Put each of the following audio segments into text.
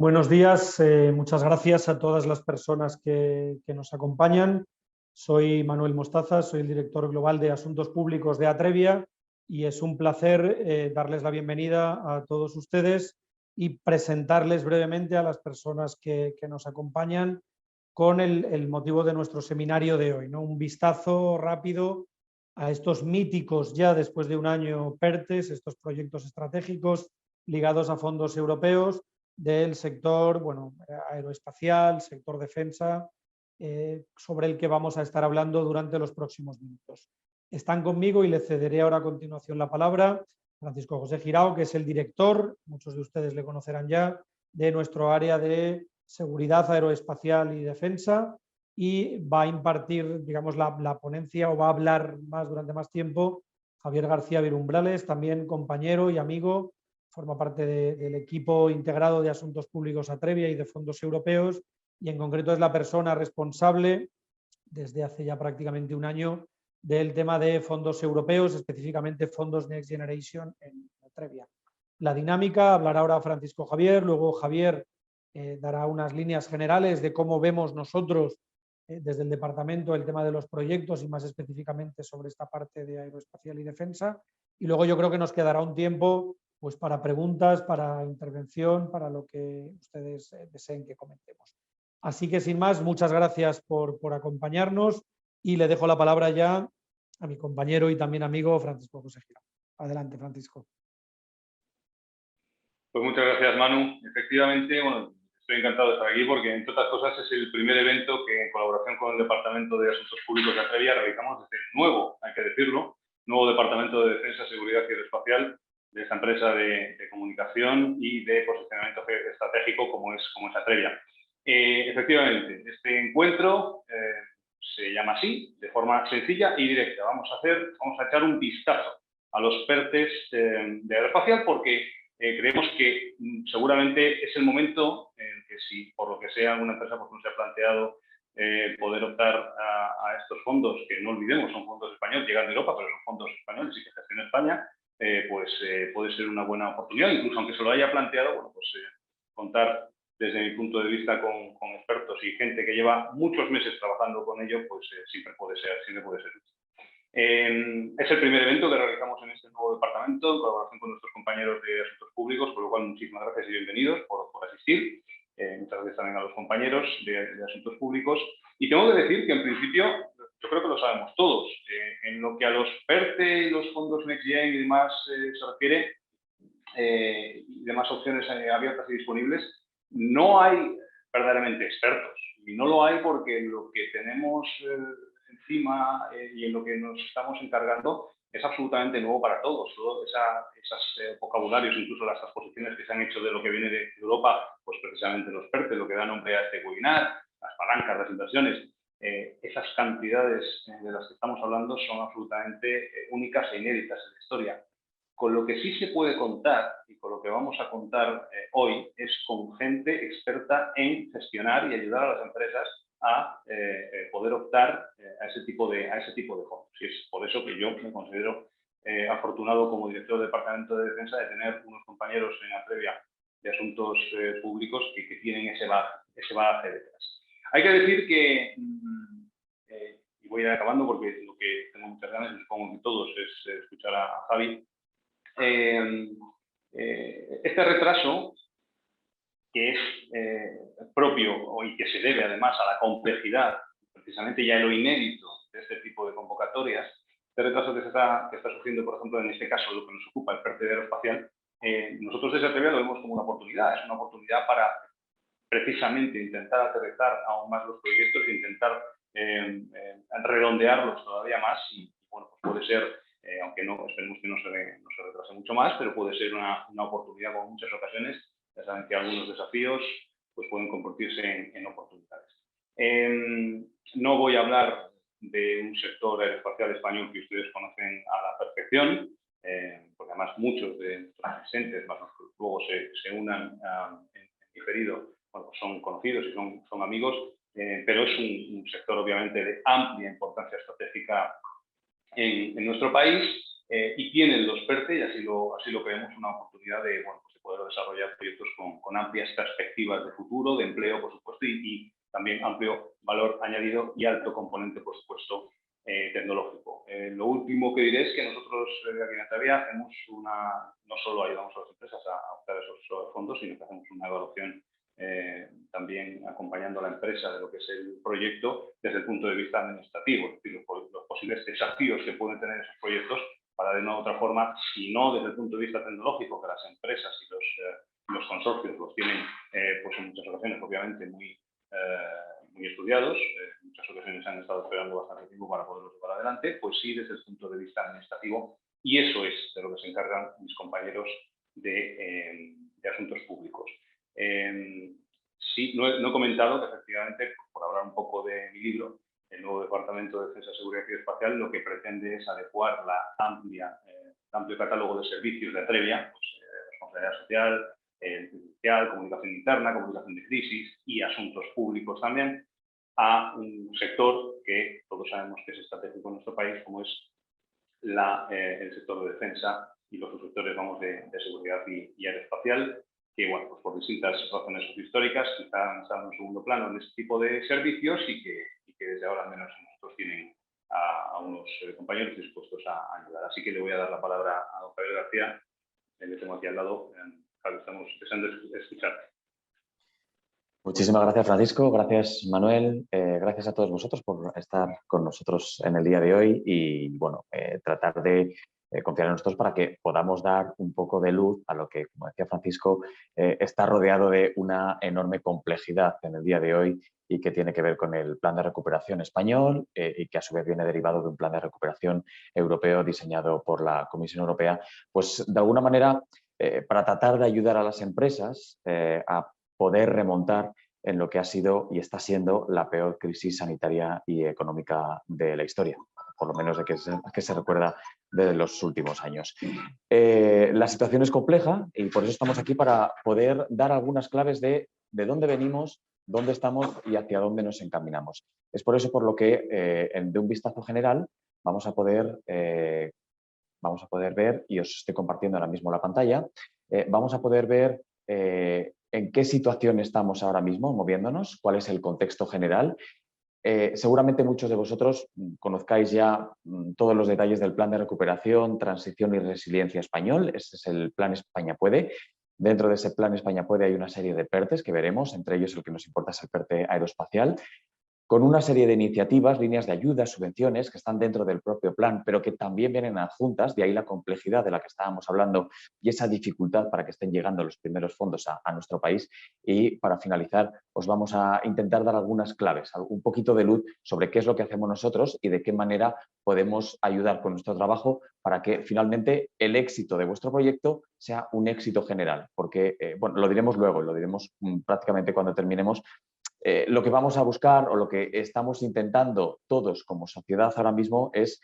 Buenos días, muchas gracias a todas las personas que nos acompañan. Soy Manuel Mostaza, soy el director global de Asuntos Públicos de Atrevia y es un placer darles la bienvenida a todos ustedes y presentarles brevemente a las personas que nos acompañan con el motivo de nuestro seminario de hoy, ¿no? Un vistazo rápido a estos míticos, ya después de un año, PERTES, estos proyectos estratégicos ligados a fondos europeos del sector aeroespacial, sector defensa, sobre el que vamos a estar hablando durante los próximos minutos. Están conmigo y le cederé ahora a continuación la palabra Francisco José Girao, que es el director, muchos de ustedes le conocerán ya, de nuestro área de seguridad aeroespacial y defensa, y va a impartir, digamos, la ponencia, o va a hablar durante más tiempo, Javier García Virumbrales, también compañero y amigo, forma parte del equipo integrado de Asuntos Públicos Atrevia y de fondos europeos, y en concreto es la persona responsable desde hace ya prácticamente un año del tema de fondos europeos, específicamente fondos Next Generation en Atrevia. La dinámica, hablará ahora Francisco Javier, luego Javier dará unas líneas generales de cómo vemos nosotros desde el departamento el tema de los proyectos y más específicamente sobre esta parte de aeroespacial y defensa, y luego yo creo que nos quedará un tiempo pues para preguntas, para intervención, para lo que ustedes deseen que comentemos. Así que sin más, muchas gracias por acompañarnos y le dejo la palabra ya a mi compañero y también amigo Francisco José Girao. Adelante, Francisco. Pues muchas gracias, Manu. Efectivamente, estoy encantado de estar aquí porque, entre otras cosas, es el primer evento que, en colaboración con el Departamento de Asuntos Públicos de Atrevia, realizamos desde el nuevo, hay que decirlo, nuevo Departamento de Defensa, Seguridad y Aeroespacial de esta empresa de comunicación y de posicionamiento estratégico como es Atrevia. Efectivamente, este encuentro se llama así, de forma sencilla y directa. Vamos a echar un vistazo a los PERTES de aeroespacial porque creemos que seguramente es el momento en que, si por lo que sea alguna empresa no se ha planteado poder optar a estos fondos, que no olvidemos son fondos españoles, llegan de Europa, pero son fondos españoles y que gestiona España, puede ser una buena oportunidad, incluso aunque se lo haya planteado, contar desde mi punto de vista con expertos y gente que lleva muchos meses trabajando con ello, pues siempre puede ser útil. Es el primer evento que realizamos en este nuevo departamento, en colaboración con nuestros compañeros de Asuntos Públicos, por lo cual muchísimas gracias y bienvenidos por asistir. Muchas gracias también a los compañeros de Asuntos Públicos. Y tengo que decir que, en principio, yo creo que lo sabemos todos. En lo que a los PERTE y los fondos Next Gen y demás se refiere, y demás opciones abiertas y disponibles, no hay verdaderamente expertos. Y no lo hay porque lo que tenemos encima y en lo que nos estamos encargando es absolutamente nuevo para todos. Todos esos vocabularios, incluso las exposiciones que se han hecho de lo que viene de Europa, pues precisamente los PERTE, lo que da nombre a este webinar, las palancas, las inversiones, esas cantidades de las que estamos hablando son absolutamente únicas e inéditas en la historia. Con lo que sí se puede contar, y con lo que vamos a contar hoy, es con gente experta en gestionar y ayudar a las empresas a poder optar a ese tipo de fondos. Y es por eso que yo me considero afortunado, como director del Departamento de Defensa, de tener unos compañeros en Atrevia de Asuntos Públicos que tienen ese bagaje detrás. Hay que decir que, y voy a ir acabando porque lo que tengo muchas ganas, y supongo que todos, es escuchar a Javi. Este retraso, que es propio y que se debe además a la complejidad, precisamente ya lo inédito de este tipo de convocatorias, este retraso que está surgiendo, por ejemplo, en este caso, lo que nos ocupa, el PERTE de aeroespacial, nosotros desde Atrevia lo vemos como una oportunidad. Es una oportunidad para precisamente intentar aterrizar aún más los proyectos e intentar redondearlos todavía más y, bueno, pues puede ser, aunque no, esperemos que no se retrase mucho más, pero puede ser una oportunidad, como en muchas ocasiones. Ya saben que algunos desafíos pues pueden convertirse en oportunidades. No voy a hablar de un sector aeroespacial español que ustedes conocen a la perfección, porque además muchos de nuestros presentes, más los que luego se unan en diferido, bueno, pues son conocidos y son amigos, pero es un sector obviamente de amplia importancia estratégica en nuestro país, y tienen los PERTE, y así lo creemos, una oportunidad de poder desarrollar proyectos con amplias perspectivas de futuro, de empleo, por supuesto, y también amplio valor añadido y alto componente, por supuesto, tecnológico. Lo último que diré es que nosotros aquí en Atrevia hacemos no solo ayudamos a las empresas a optar esos fondos, sino que hacemos una evaluación también acompañando a la empresa de lo que es el proyecto desde el punto de vista administrativo, es decir, los posibles desafíos que pueden tener esos proyectos para de una u otra forma, si no desde el punto de vista tecnológico, que las empresas y los consorcios los tienen pues en muchas ocasiones obviamente muy estudiados, en muchas ocasiones han estado esperando bastante tiempo para poderlos llevar adelante, pues sí desde el punto de vista administrativo, y eso es de lo que se encargan mis compañeros de asuntos públicos. Sí, no he comentado que efectivamente, por hablar un poco de mi libro, el nuevo Departamento de Defensa, Seguridad y Espacial lo que pretende es adecuar el amplio catálogo de servicios de Atrevia, pues, responsabilidad social, comunicación interna, comunicación de crisis y asuntos públicos también, a un sector que todos sabemos que es estratégico en nuestro país, como es el sector de defensa y los sectores, vamos, de seguridad y aeroespacial, que, bueno, pues por distintas razones históricas quizá están en un segundo plano en este tipo de servicios y que desde ahora al menos nosotros tienen a unos compañeros dispuestos a ayudar. Así que le voy a dar la palabra a don Javier García, le tengo aquí al lado. Javier, estamos deseando escucharte. Muchísimas gracias, Francisco. Gracias, Manuel. Gracias a todos vosotros por estar con nosotros en el día de hoy y, bueno, tratar de confiar en nosotros para que podamos dar un poco de luz a lo que, como decía Francisco, está rodeado de una enorme complejidad en el día de hoy y que tiene que ver con el plan de recuperación español y que a su vez viene derivado de un plan de recuperación europeo diseñado por la Comisión Europea, pues de alguna manera para tratar de ayudar a las empresas a poder remontar en lo que ha sido y está siendo la peor crisis sanitaria y económica de la historia, por lo menos de que se recuerda de los últimos años. La situación es compleja y por eso estamos aquí para poder dar algunas claves de dónde venimos, dónde estamos y hacia dónde nos encaminamos. Es por eso por lo que de un vistazo general vamos a poder ver, y os estoy compartiendo ahora mismo la pantalla, vamos a poder ver en qué situación estamos ahora mismo moviéndonos, cuál es el contexto general. Seguramente muchos de vosotros conozcáis ya todos los detalles del Plan de Recuperación, Transición y Resiliencia Español. Este es el Plan España Puede. Dentro de ese Plan España Puede hay una serie de PERTEs que veremos, entre ellos el que nos importa es el PERTE aeroespacial, con una serie de iniciativas, líneas de ayuda, subvenciones que están dentro del propio plan, pero que también vienen adjuntas, de ahí la complejidad de la que estábamos hablando y esa dificultad para que estén llegando los primeros fondos a nuestro país. Y para finalizar, os vamos a intentar dar algunas claves, un poquito de luz sobre qué es lo que hacemos nosotros y de qué manera podemos ayudar con nuestro trabajo para que finalmente el éxito de vuestro proyecto sea un éxito general. Porque, bueno, lo diremos luego, lo diremos prácticamente cuando terminemos. Lo que vamos a buscar o lo que estamos intentando todos como sociedad ahora mismo es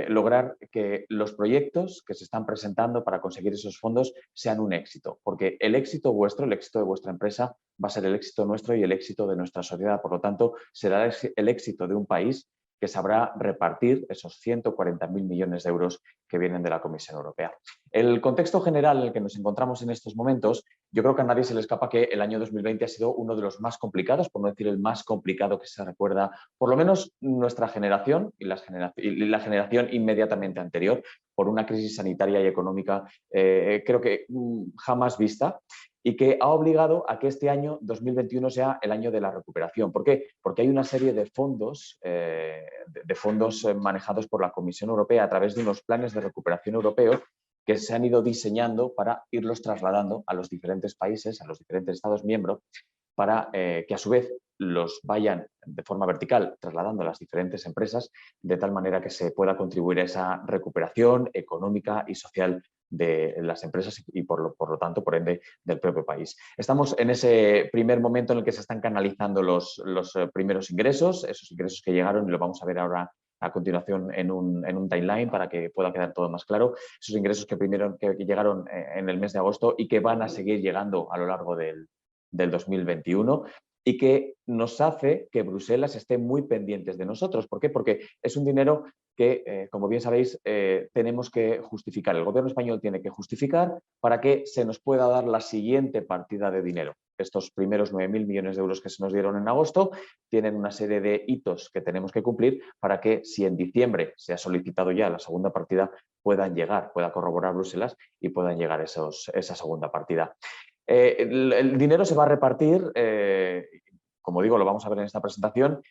lograr que los proyectos que se están presentando para conseguir esos fondos sean un éxito, porque el éxito vuestro, el éxito de vuestra empresa va a ser el éxito nuestro y el éxito de nuestra sociedad. Por lo tanto, será el éxito de un país que sabrá repartir esos 140.000 millones de euros que vienen de la Comisión Europea. El contexto general en el que nos encontramos en estos momentos, yo creo que a nadie se le escapa que el año 2020 ha sido uno de los más complicados, por no decir el más complicado que se recuerda, por lo menos nuestra generación y la generación inmediatamente anterior, por una crisis sanitaria y económica creo que jamás vista, y que ha obligado a que este año 2021 sea el año de la recuperación. ¿Por qué? Porque hay una serie de fondos, manejados por la Comisión Europea a través de unos planes de recuperación europeos que se han ido diseñando para irlos trasladando a los diferentes países, a los diferentes Estados miembros, para que a su vez los vayan de forma vertical trasladando a las diferentes empresas, de tal manera que se pueda contribuir a esa recuperación económica y social de las empresas y por lo tanto, por ende, del propio país. Estamos en ese primer momento en el que se están canalizando los primeros ingresos, esos ingresos que llegaron, y lo vamos a ver ahora a continuación en un timeline para que pueda quedar todo más claro, esos ingresos que llegaron en el mes de agosto y que van a seguir llegando a lo largo del 2021. y que nos hace que Bruselas esté muy pendientes de nosotros. ¿Por qué? Porque es un dinero que, como bien sabéis, tenemos que justificar. El gobierno español tiene que justificar para que se nos pueda dar la siguiente partida de dinero. Estos primeros 9.000 millones de euros que se nos dieron en agosto tienen una serie de hitos que tenemos que cumplir para que, si en diciembre se ha solicitado ya la segunda partida, puedan llegar, pueda corroborar Bruselas y puedan llegar esa segunda partida. El dinero se va a repartir, como digo, lo vamos a ver en esta presentación,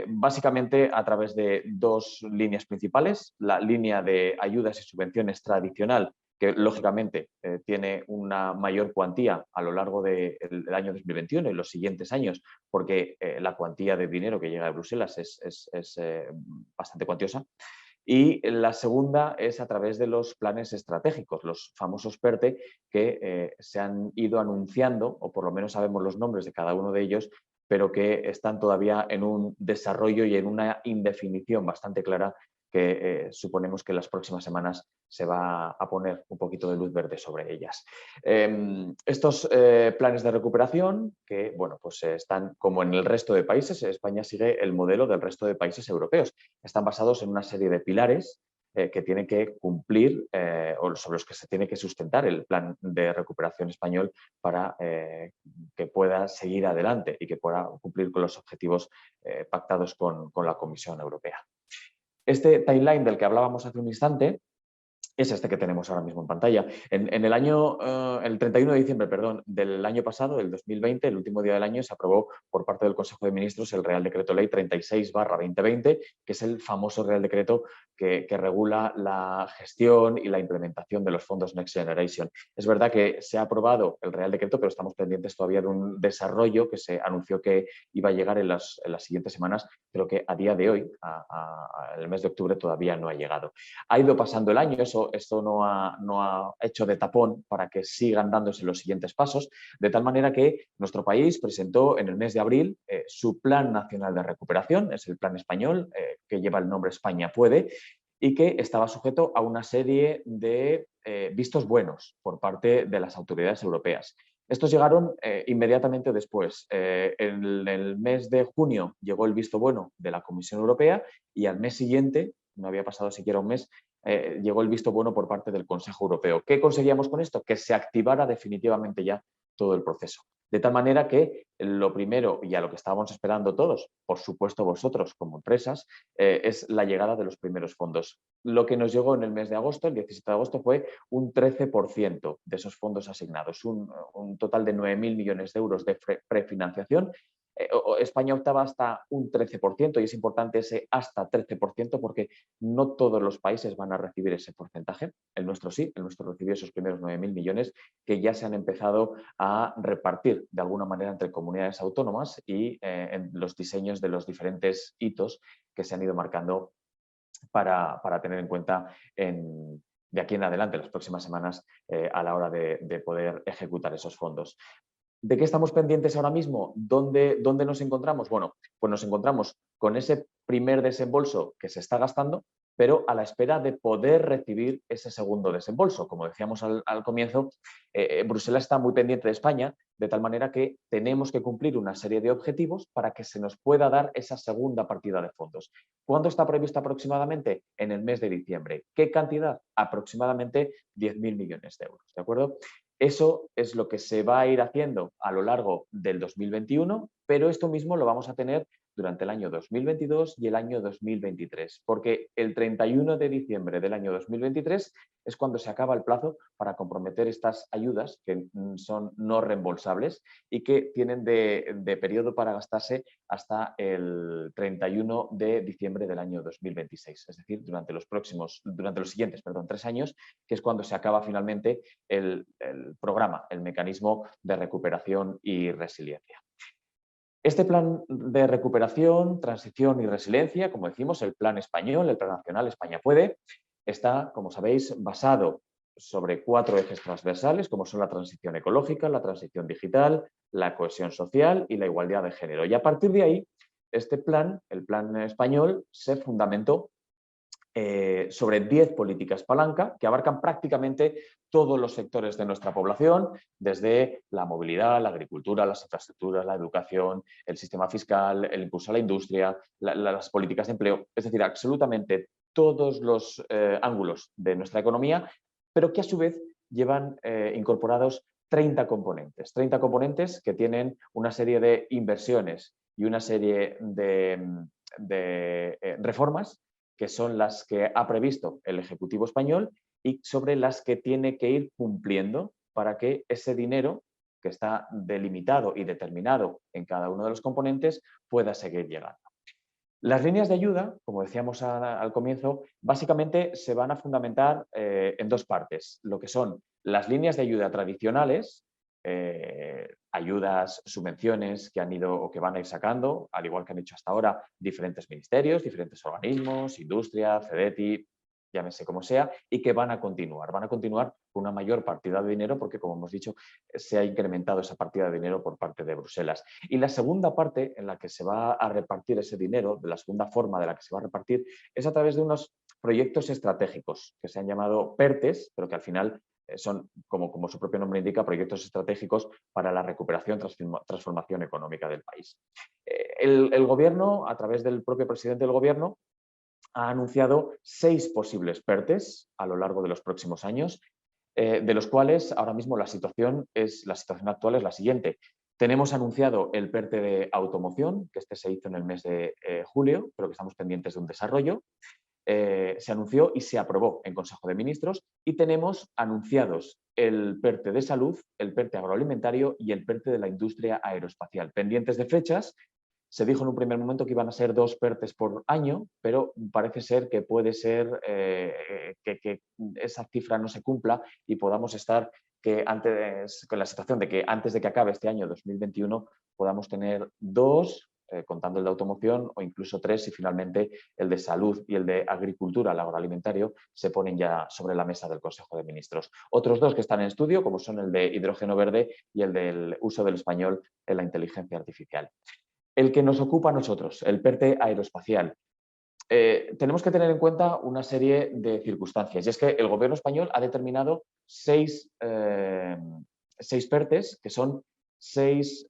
básicamente a través de dos líneas principales. La línea de ayudas y subvenciones tradicional, que lógicamente tiene una mayor cuantía a lo largo del año 2021 y los siguientes años, porque la cuantía de dinero que llega de Bruselas es bastante cuantiosa. Y la segunda es a través de los planes estratégicos, los famosos PERTE, que se han ido anunciando, o por lo menos sabemos los nombres de cada uno de ellos, pero que están todavía en un desarrollo y en una indefinición bastante clara que suponemos que en las próximas semanas se va a poner un poquito de luz verde sobre ellas. Estos planes de recuperación, que bueno, pues están como en el resto de países, España sigue el modelo del resto de países europeos. Están basados en una serie de pilares que tienen que cumplir o sobre los que se tiene que sustentar el plan de recuperación español para que pueda seguir adelante y que pueda cumplir con los objetivos pactados con la Comisión Europea. Este timeline del que hablábamos hace un instante es este que tenemos ahora mismo en pantalla. En el año, el 31 de diciembre, perdón, del año pasado, del 2020, el último día del año, se aprobó por parte del Consejo de Ministros el Real Decreto Ley 36/2020, que es el famoso Real Decreto que regula la gestión y la implementación de los fondos Next Generation. Es verdad que se ha aprobado el Real Decreto, pero estamos pendientes todavía de un desarrollo que se anunció que iba a llegar en las siguientes semanas, pero que a día de hoy, el mes de octubre, todavía no ha llegado. Ha ido pasando el año, esto no ha hecho de tapón para que sigan dándose los siguientes pasos, de tal manera que nuestro país presentó en el mes de abril su Plan Nacional de Recuperación, es el plan español que lleva el nombre España Puede, y que estaba sujeto a una serie de vistos buenos por parte de las autoridades europeas. Estos llegaron inmediatamente después. En el mes de junio llegó el visto bueno de la Comisión Europea y al mes siguiente, no había pasado siquiera un mes, llegó el visto bueno por parte del Consejo Europeo. ¿Qué conseguíamos con esto? Que se activara definitivamente ya todo el proceso. De tal manera que lo primero, y a lo que estábamos esperando todos, por supuesto vosotros como empresas, es la llegada de los primeros fondos. Lo que nos llegó en el mes de agosto, el 17 de agosto, fue un 13% de esos fondos asignados, un total de 9.000 millones de euros de prefinanciación. España optaba hasta un 13% y es importante ese hasta 13% porque no todos los países van a recibir ese porcentaje. El nuestro sí, el nuestro recibió esos primeros 9.000 millones que ya se han empezado a repartir de alguna manera entre comunidades autónomas y en los diseños de los diferentes hitos que se han ido marcando para tener en cuenta de aquí en adelante, las próximas semanas, a la hora de poder ejecutar esos fondos. ¿De qué estamos pendientes ahora mismo? ¿Dónde nos encontramos? Bueno, pues nos encontramos con ese primer desembolso que se está gastando, pero a la espera de poder recibir ese segundo desembolso. Como decíamos al comienzo, Bruselas está muy pendiente de España, de tal manera que tenemos que cumplir una serie de objetivos para que se nos pueda dar esa segunda partida de fondos. ¿Cuándo está prevista aproximadamente? En el mes de diciembre. ¿Qué cantidad? Aproximadamente 10.000 millones de euros, ¿de acuerdo? Eso es lo que se va a ir haciendo a lo largo del 2021, pero esto mismo lo vamos a tener durante el año 2022 y el año 2023, porque el 31 de diciembre del año 2023 es cuando se acaba el plazo para comprometer estas ayudas que son no reembolsables y que tienen de periodo para gastarse hasta el 31 de diciembre del año 2026, es decir, durante los siguientes 3 años, que es cuando se acaba finalmente el programa, el mecanismo de recuperación y resiliencia. Este plan de recuperación, transición y resiliencia, como decimos, el plan español, el plan nacional España Puede, está, como sabéis, basado sobre 4 ejes transversales, como son la transición ecológica, la transición digital, la cohesión social y la igualdad de género. Y a partir de ahí, este plan, el plan español, se fundamentó sobre 10 políticas palanca que abarcan prácticamente todos los sectores de nuestra población, desde la movilidad, la agricultura, las infraestructuras, la educación, el sistema fiscal, el impulso a la industria, las políticas de empleo, es decir, absolutamente todos los ángulos de nuestra economía, pero que a su vez llevan incorporados 30 componentes que tienen una serie de inversiones y una serie de reformas que son las que ha previsto el Ejecutivo español y sobre las que tiene que ir cumpliendo para que ese dinero que está delimitado y determinado en cada uno de los componentes pueda seguir llegando. Las líneas de ayuda, como decíamos al comienzo, básicamente se van a fundamentar en dos partes. Lo que son las líneas de ayuda tradicionales, ayudas, subvenciones que han ido o que van a ir sacando, al igual que han hecho hasta ahora diferentes ministerios, diferentes organismos, industria, CEDETI, llámese como sea, y que van a continuar con una mayor partida de dinero porque, como hemos dicho, se ha incrementado esa partida de dinero por parte de Bruselas. Y la segunda parte en la que se va a repartir ese dinero, de la segunda forma de la que se va a repartir, es a través de unos proyectos estratégicos que se han llamado PERTES, pero que al final son, como su propio nombre indica, proyectos estratégicos para la recuperación, transformación económica del país. El Gobierno, a través del propio presidente del Gobierno, ha anunciado 6 posibles PERTES a lo largo de los próximos años, de los cuales ahora mismo la situación actual es la siguiente. Tenemos anunciado el PERTE de automoción, que se hizo en el mes de julio, pero que estamos pendientes de un desarrollo. Se anunció y se aprobó en Consejo de Ministros y tenemos anunciados el PERTE de salud, el PERTE agroalimentario y el PERTE de la industria aeroespacial. Pendientes de fechas, se dijo en un primer momento que iban a ser 2 PERTES por año, pero parece ser que puede ser que esa cifra no se cumpla y podamos estar con la situación de que antes de que acabe este año 2021 podamos tener 2, contando el de automoción, o incluso 3 si finalmente el de salud y el de agricultura, el agroalimentario, se ponen ya sobre la mesa del Consejo de Ministros. Otros 2 que están en estudio, como son el de hidrógeno verde y el del uso del español en la inteligencia artificial. El que nos ocupa a nosotros, el PERTE aeroespacial. Tenemos que tener en cuenta una serie de circunstancias y es que el Gobierno español ha determinado 6 PERTES, que son 6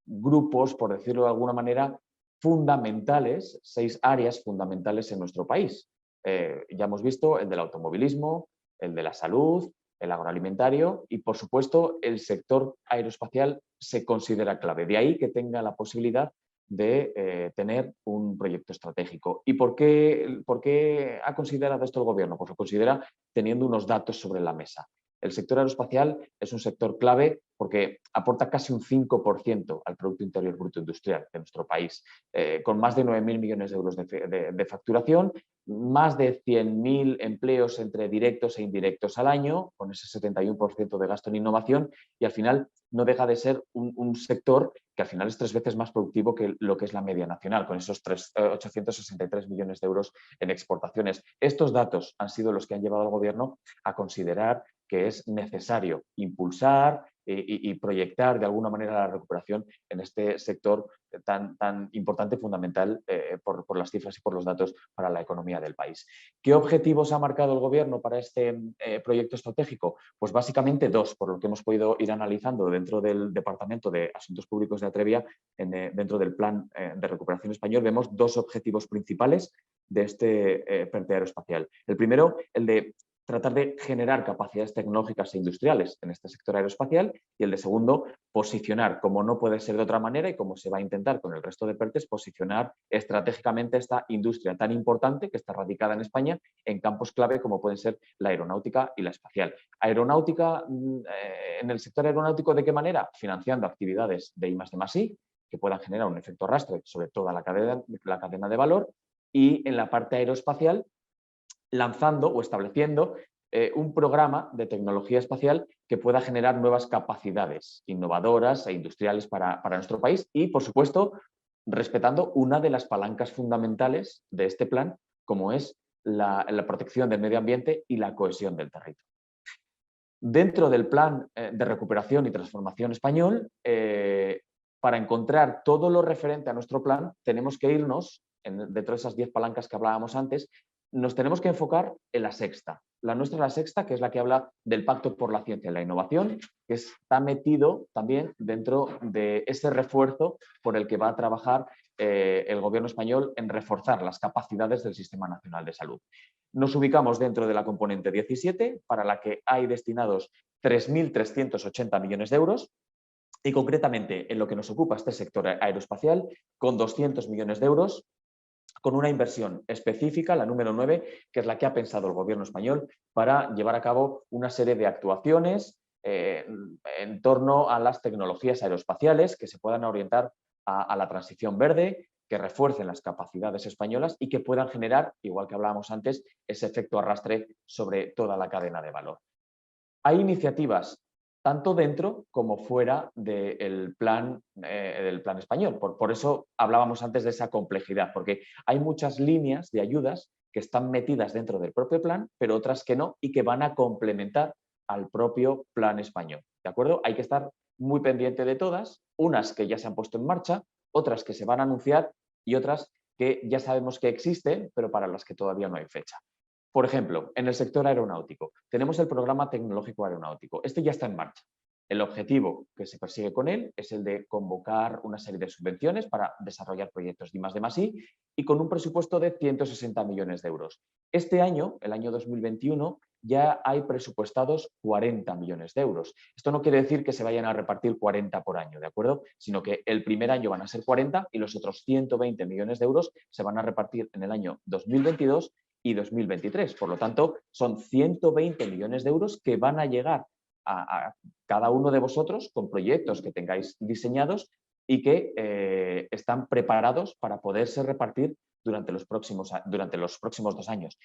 grupos, por decirlo de alguna manera, fundamentales, 6 áreas fundamentales en nuestro país. Ya hemos visto el del automovilismo, el de la salud, el agroalimentario y, por supuesto, el sector aeroespacial se considera clave. De ahí que tenga la posibilidad de tener un proyecto estratégico. ¿Y por qué ha considerado esto el Gobierno? Pues lo considera teniendo unos datos sobre la mesa. El sector aeroespacial es un sector clave porque aporta casi un 5% al Producto Interior Bruto Industrial de nuestro país, con más de 9.000 millones de euros de facturación, más de 100.000 empleos entre directos e indirectos al año, con ese 71% de gasto en innovación y al final no deja de ser un sector que al final es 3 veces más productivo que lo que es la media nacional, con esos 863 millones de euros en exportaciones. Estos datos han sido los que han llevado al Gobierno a considerar que es necesario impulsar y proyectar de alguna manera la recuperación en este sector tan importante y fundamental por las cifras y por los datos para la economía del país. ¿Qué objetivos ha marcado el Gobierno para este proyecto estratégico? Pues básicamente 2, por lo que hemos podido ir analizando dentro del Departamento de Asuntos Públicos de Atrevia, dentro del Plan de Recuperación Español, vemos 2 objetivos principales de este PERTE aeroespacial. El primero, el de tratar de generar capacidades tecnológicas e industriales en este sector aeroespacial y el de segundo, posicionar, como no puede ser de otra manera y como se va a intentar con el resto de PERTES, posicionar estratégicamente esta industria tan importante que está radicada en España en campos clave como pueden ser la aeronáutica y la espacial. Aeronáutica, en el sector aeronáutico, ¿de qué manera? Financiando actividades de I+D+I que puedan generar un efecto arrastre sobre toda la cadena de valor y en la parte aeroespacial lanzando o estableciendo un programa de tecnología espacial que pueda generar nuevas capacidades innovadoras e industriales para nuestro país y, por supuesto, respetando una de las palancas fundamentales de este plan, como es la protección del medio ambiente y la cohesión del territorio. Dentro del plan de recuperación y transformación español, para encontrar todo lo referente a nuestro plan, tenemos que irnos dentro de esas 10 palancas que hablábamos antes, nos tenemos que enfocar en la sexta. La nuestra es la sexta, que es la que habla del Pacto por la Ciencia y la Innovación, que está metido también dentro de ese refuerzo por el que va a trabajar el Gobierno español en reforzar las capacidades del Sistema Nacional de Salud. Nos ubicamos dentro de la componente 17, para la que hay destinados 3.380 millones de euros, y concretamente en lo que nos ocupa este sector aeroespacial, con 200 millones de euros, con una inversión específica, la número 9, que es la que ha pensado el Gobierno español para llevar a cabo una serie de actuaciones en torno a las tecnologías aeroespaciales que se puedan orientar a la transición verde, que refuercen las capacidades españolas y que puedan generar, igual que hablábamos antes, ese efecto arrastre sobre toda la cadena de valor. Hay iniciativas tanto dentro como fuera del plan español. Por eso hablábamos antes de esa complejidad, porque hay muchas líneas de ayudas que están metidas dentro del propio plan, pero otras que no y que van a complementar al propio plan español. ¿De acuerdo? Hay que estar muy pendiente de todas, unas que ya se han puesto en marcha, otras que se van a anunciar y otras que ya sabemos que existen, pero para las que todavía no hay fecha. Por ejemplo, en el sector aeronáutico, tenemos el programa tecnológico aeronáutico. Este ya está en marcha. El objetivo que se persigue con él es el de convocar una serie de subvenciones para desarrollar proyectos de I+D+I y con un presupuesto de 160 millones de euros. Este año, el año 2021, ya hay presupuestados 40 millones de euros. Esto no quiere decir que se vayan a repartir 40 por año, ¿de acuerdo? Sino que el primer año van a ser 40 y los otros 120 millones de euros se van a repartir en el año 2022 y 2023. Por lo tanto, son 120 millones de euros que van a llegar a cada uno de vosotros con proyectos que tengáis diseñados y que están preparados para poderse repartir durante los próximos 2 años.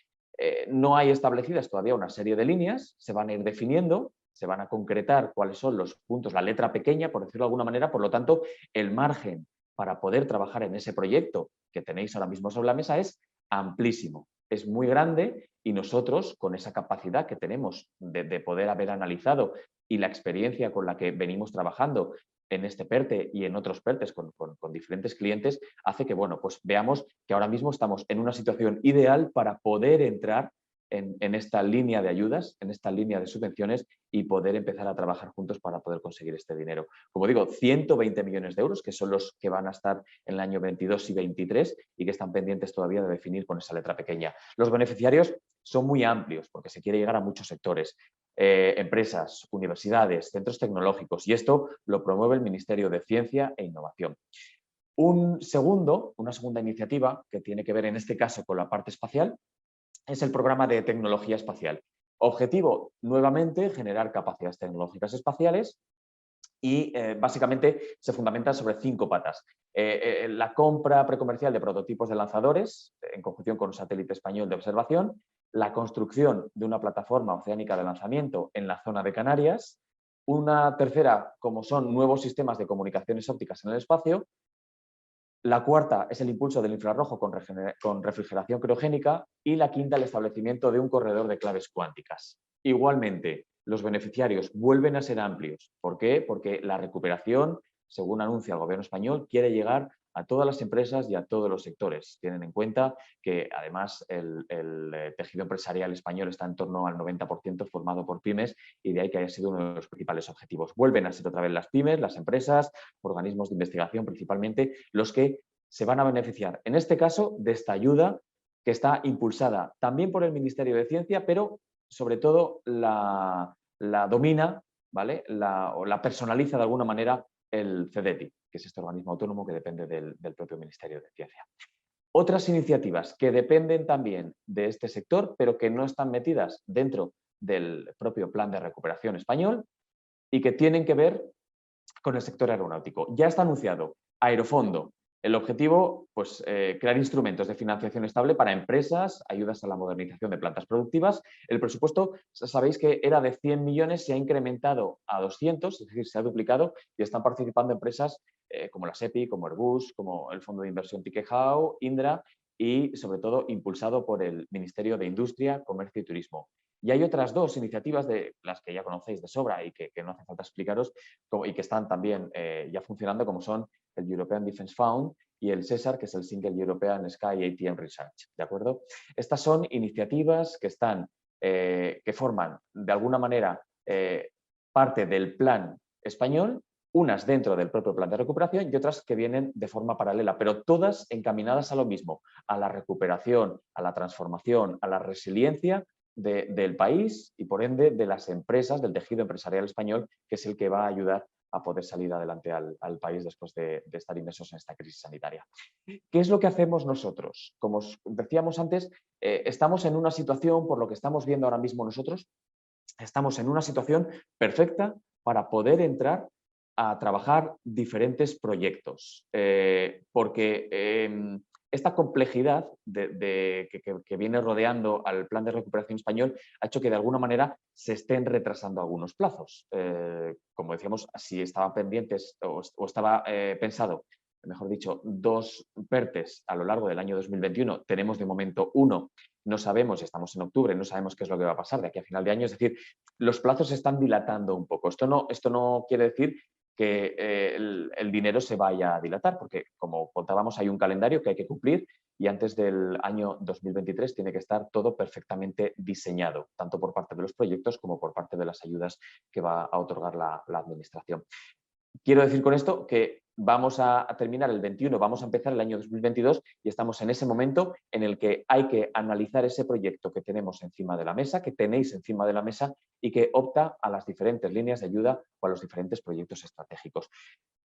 No hay establecidas todavía una serie de líneas, se van a ir definiendo, se van a concretar cuáles son los puntos, la letra pequeña, por decirlo de alguna manera, por lo tanto, el margen para poder trabajar en ese proyecto que tenéis ahora mismo sobre la mesa es amplísimo. Es muy grande y nosotros, con esa capacidad que tenemos de poder haber analizado y la experiencia con la que venimos trabajando en este PERTE y en otros PERTES con diferentes clientes, hace que bueno, pues veamos que ahora mismo estamos en una situación ideal para poder entrar en esta línea de ayudas, en esta línea de subvenciones y poder empezar a trabajar juntos para poder conseguir este dinero. Como digo, 120 millones de euros, que son los que van a estar en el año 22 y 23 y que están pendientes todavía de definir con esa letra pequeña. Los beneficiarios son muy amplios porque se quiere llegar a muchos sectores, empresas, universidades, centros tecnológicos, y esto lo promueve el Ministerio de Ciencia e Innovación. Una segunda iniciativa que tiene que ver en este caso con la parte espacial es el programa de tecnología espacial. Objetivo, nuevamente, generar capacidades tecnológicas espaciales y básicamente se fundamenta sobre 5 patas. La compra precomercial de prototipos de lanzadores en conjunción con un satélite español de observación, la construcción de una plataforma oceánica de lanzamiento en la zona de Canarias, una tercera, como son nuevos sistemas de comunicaciones ópticas en el espacio. La cuarta es el impulso del infrarrojo con refrigeración criogénica y la quinta el establecimiento de un corredor de claves cuánticas. Igualmente, los beneficiarios vuelven a ser amplios. ¿Por qué? Porque la recuperación, según anuncia el Gobierno español, quiere llegar a todas las empresas y a todos los sectores. Tienen en cuenta que además el tejido empresarial español está en torno al 90% formado por pymes y de ahí que haya sido uno de los principales objetivos. Vuelven a ser otra vez las pymes, las empresas, organismos de investigación principalmente, los que se van a beneficiar, en este caso, de esta ayuda que está impulsada también por el Ministerio de Ciencia, pero sobre todo la domina, ¿vale? O la personaliza de alguna manera el CEDETI, que es este organismo autónomo que depende del propio Ministerio de Ciencia. Otras iniciativas que dependen también de este sector, pero que no están metidas dentro del propio Plan de Recuperación español y que tienen que ver con el sector aeronáutico. Ya está anunciado Aerofondo. El objetivo, pues, crear instrumentos de financiación estable para empresas, ayudas a la modernización de plantas productivas. El presupuesto, sabéis que era de 100 millones, se ha incrementado a 200, es decir, se ha duplicado y están participando empresas como la SEPI, como Airbus, como el Fondo de Inversión Tikehau, Indra y, sobre todo, impulsado por el Ministerio de Industria, Comercio y Turismo. Y hay otras 2 iniciativas de las que ya conocéis de sobra y que no hace falta explicaros y que están también ya funcionando, como son el European Defence Fund y el SESAR, que es el Single European Sky ATM Research, ¿de acuerdo? Estas son iniciativas que que forman de alguna manera parte del plan español, unas dentro del propio plan de recuperación y otras que vienen de forma paralela, pero todas encaminadas a lo mismo, a la recuperación, a la transformación, a la resiliencia del país y por ende de las empresas, del tejido empresarial español, que es el que va a ayudar a poder salir adelante al país después de estar inmersos en esta crisis sanitaria. ¿Qué es lo que hacemos nosotros? Como os decíamos antes, estamos en una situación, por lo que estamos viendo ahora mismo nosotros, estamos en una situación perfecta para poder entrar a trabajar diferentes proyectos, porque esta complejidad que viene rodeando al plan de recuperación español ha hecho que de alguna manera se estén retrasando algunos plazos. Como decíamos, si estaban pendientes o estaba pensado, mejor dicho, 2 PERTEs a lo largo del año 2021, tenemos de momento 1, no sabemos, estamos en octubre, no sabemos qué es lo que va a pasar de aquí a final de año, es decir, los plazos se están dilatando un poco. Esto no quiere decir que el dinero se vaya a dilatar, porque como contábamos hay un calendario que hay que cumplir y antes del año 2023 tiene que estar todo perfectamente diseñado, tanto por parte de los proyectos como por parte de las ayudas que va a otorgar la administración. Quiero decir con esto que vamos a terminar el 21, vamos a empezar el año 2022 y estamos en ese momento en el que hay que analizar ese proyecto que tenemos encima de la mesa, que tenéis encima de la mesa y que opta a las diferentes líneas de ayuda o a los diferentes proyectos estratégicos.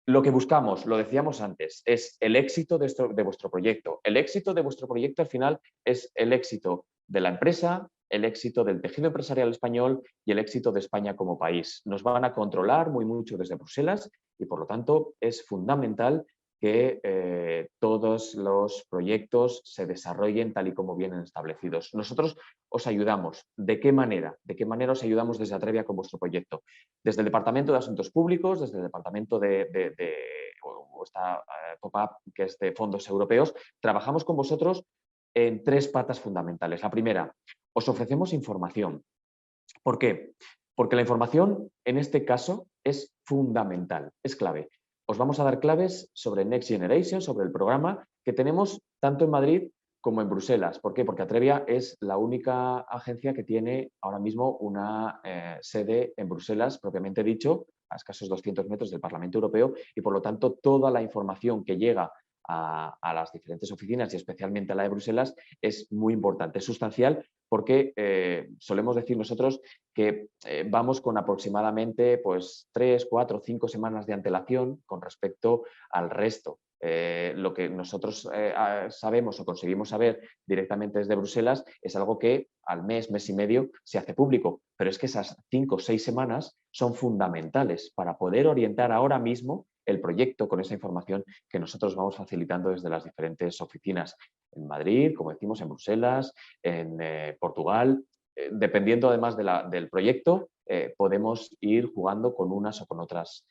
Lo que buscamos, lo decíamos antes, es el éxito de vuestro proyecto. El éxito de vuestro proyecto al final es el éxito de la empresa, el éxito del tejido empresarial español y el éxito de España como país. Nos van a controlar muy mucho desde Bruselas y por lo tanto es fundamental que todos los proyectos se desarrollen tal y como vienen establecidos. Nosotros os ayudamos. ¿De qué manera? ¿De qué manera os ayudamos desde Atrevia con vuestro proyecto? Desde el Departamento de Asuntos Públicos, desde el Departamento o esta top-up, que es de fondos europeos, trabajamos con vosotros en 3 patas fundamentales. La primera, os ofrecemos información. ¿Por qué? Porque la información en este caso es fundamental, es clave. Os vamos a dar claves sobre Next Generation, sobre el programa que tenemos tanto en Madrid como en Bruselas. ¿Por qué? Porque Atrevia es la única agencia que tiene ahora mismo una sede en Bruselas, propiamente dicho, a escasos 200 metros del Parlamento Europeo, y por lo tanto toda la información que llega a las diferentes oficinas y especialmente a la de Bruselas es muy importante, es sustancial, porque solemos decir nosotros que vamos con aproximadamente pues, 3, 4, 5 semanas de antelación con respecto al resto. Lo que nosotros sabemos o conseguimos saber directamente desde Bruselas es algo que al mes, mes y medio se hace público, pero es que esas 5 o 6 semanas son fundamentales para poder orientar ahora mismo el proyecto con esa información que nosotros vamos facilitando desde las diferentes oficinas en Madrid, como decimos, en Bruselas, en Portugal. Dependiendo además del proyecto, podemos ir jugando con unas o con otras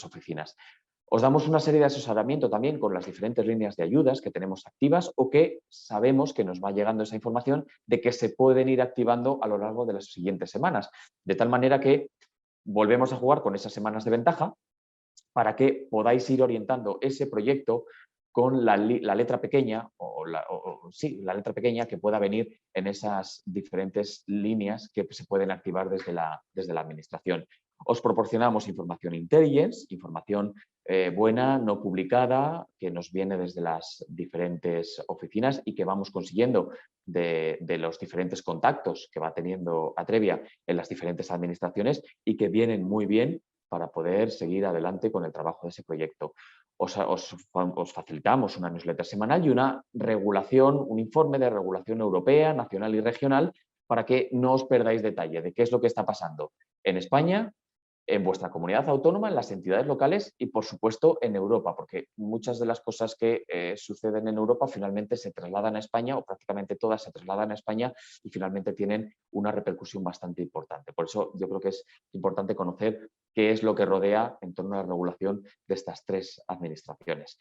oficinas. Os damos una serie de asesoramiento también con las diferentes líneas de ayudas que tenemos activas o que sabemos que nos va llegando esa información de que se pueden ir activando a lo largo de las siguientes semanas. De tal manera que volvemos a jugar con esas semanas de ventaja para que podáis ir orientando ese proyecto con la letra pequeña la letra pequeña que pueda venir en esas diferentes líneas que se pueden activar desde la administración. Os proporcionamos información intelligence, información buena, no publicada, que nos viene desde las diferentes oficinas y que vamos consiguiendo de los diferentes contactos que va teniendo Atrevia en las diferentes administraciones y que vienen muy bien para poder seguir adelante con el trabajo de ese proyecto. Os facilitamos una newsletter semanal y una regulación, un informe de regulación europea, nacional y regional para que no os perdáis detalle de qué es lo que está pasando en España, en vuestra comunidad autónoma, en las entidades locales y, por supuesto, en Europa, porque muchas de las cosas que suceden en Europa finalmente se trasladan a España o prácticamente todas se trasladan a España y finalmente tienen una repercusión bastante importante. Por eso yo creo que es importante conocer qué es lo que rodea en torno a la regulación de estas 3 administraciones.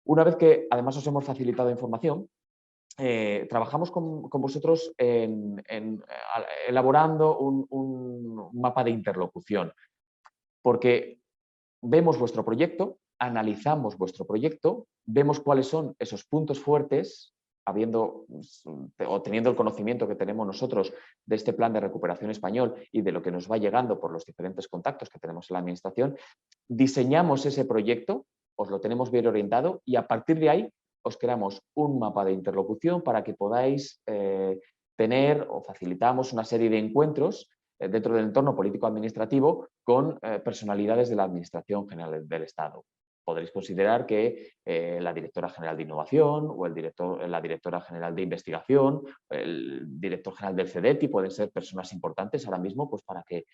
Una vez que además os hemos facilitado información, trabajamos con vosotros elaborando un mapa de interlocución, porque vemos vuestro proyecto, analizamos vuestro proyecto, vemos cuáles son esos puntos fuertes, habiendo o teniendo el conocimiento que tenemos nosotros de este plan de recuperación español y de lo que nos va llegando por los diferentes contactos que tenemos en la administración, diseñamos ese proyecto, os lo tenemos bien orientado y a partir de ahí os creamos un mapa de interlocución para que podáis tener o facilitamos una serie de encuentros dentro del entorno político-administrativo con personalidades de la Administración General del Estado. Podréis considerar que la directora general de innovación o la directora general de investigación, el director general del CEDETI pueden ser personas importantes ahora mismo pues, para que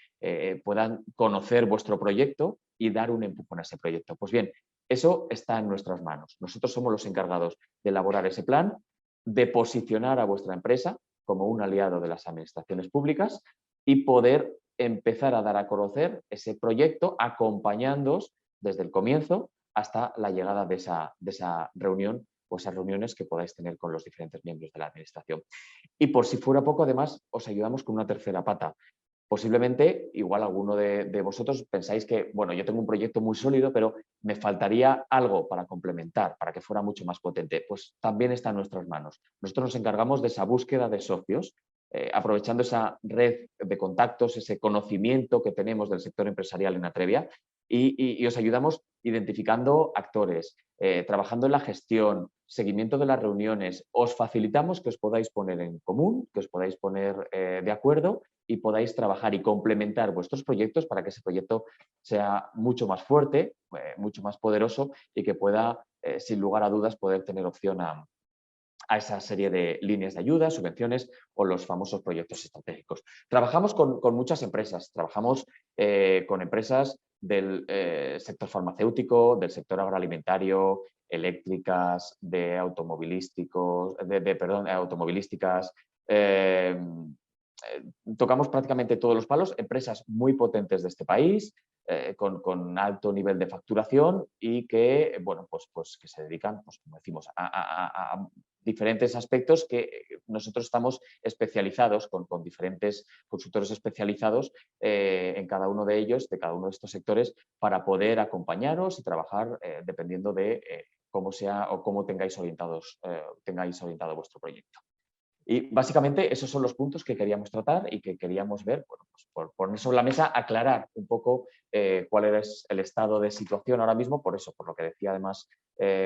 puedan conocer vuestro proyecto y dar un empujón a ese proyecto. Pues bien, eso está en nuestras manos. Nosotros somos los encargados de elaborar ese plan, de posicionar a vuestra empresa como un aliado de las administraciones públicas y poder empezar a dar a conocer ese proyecto acompañándoos desde el comienzo hasta la llegada de esa reunión o esas reuniones que podáis tener con los diferentes miembros de la administración. Y por si fuera poco, además, os ayudamos con una tercera pata. Posiblemente, igual alguno de vosotros pensáis que, bueno, yo tengo un proyecto muy sólido, pero me faltaría algo para complementar, para que fuera mucho más potente. Pues también está en nuestras manos. Nosotros nos encargamos de esa búsqueda de socios, aprovechando esa red de contactos, ese conocimiento que tenemos del sector empresarial en Atrevia y os ayudamos identificando actores, trabajando en la gestión, seguimiento de las reuniones. Os facilitamos que os podáis poner en común, que os podáis poner de acuerdo y podáis trabajar y complementar vuestros proyectos para que ese proyecto sea mucho más fuerte, mucho más poderoso y que pueda, sin lugar a dudas, poder tener opción a esa serie de líneas de ayuda, subvenciones o los famosos proyectos estratégicos. Trabajamos con muchas empresas, trabajamos con empresas del sector farmacéutico, del sector agroalimentario, eléctricas, de automovilísticos, automovilísticas. Tocamos prácticamente todos los palos, empresas muy potentes de este país, con alto nivel de facturación y que, bueno, pues que se dedican, pues, como decimos, a diferentes aspectos que nosotros estamos especializados con diferentes consultores especializados en cada uno de ellos, de cada uno de estos sectores, para poder acompañaros y trabajar dependiendo de cómo sea o cómo tengáis orientado vuestro proyecto. Y básicamente esos son los puntos que queríamos tratar y que queríamos ver, bueno, pues por poner sobre la mesa, aclarar un poco cuál es el estado de situación ahora mismo, por eso, por lo que decía además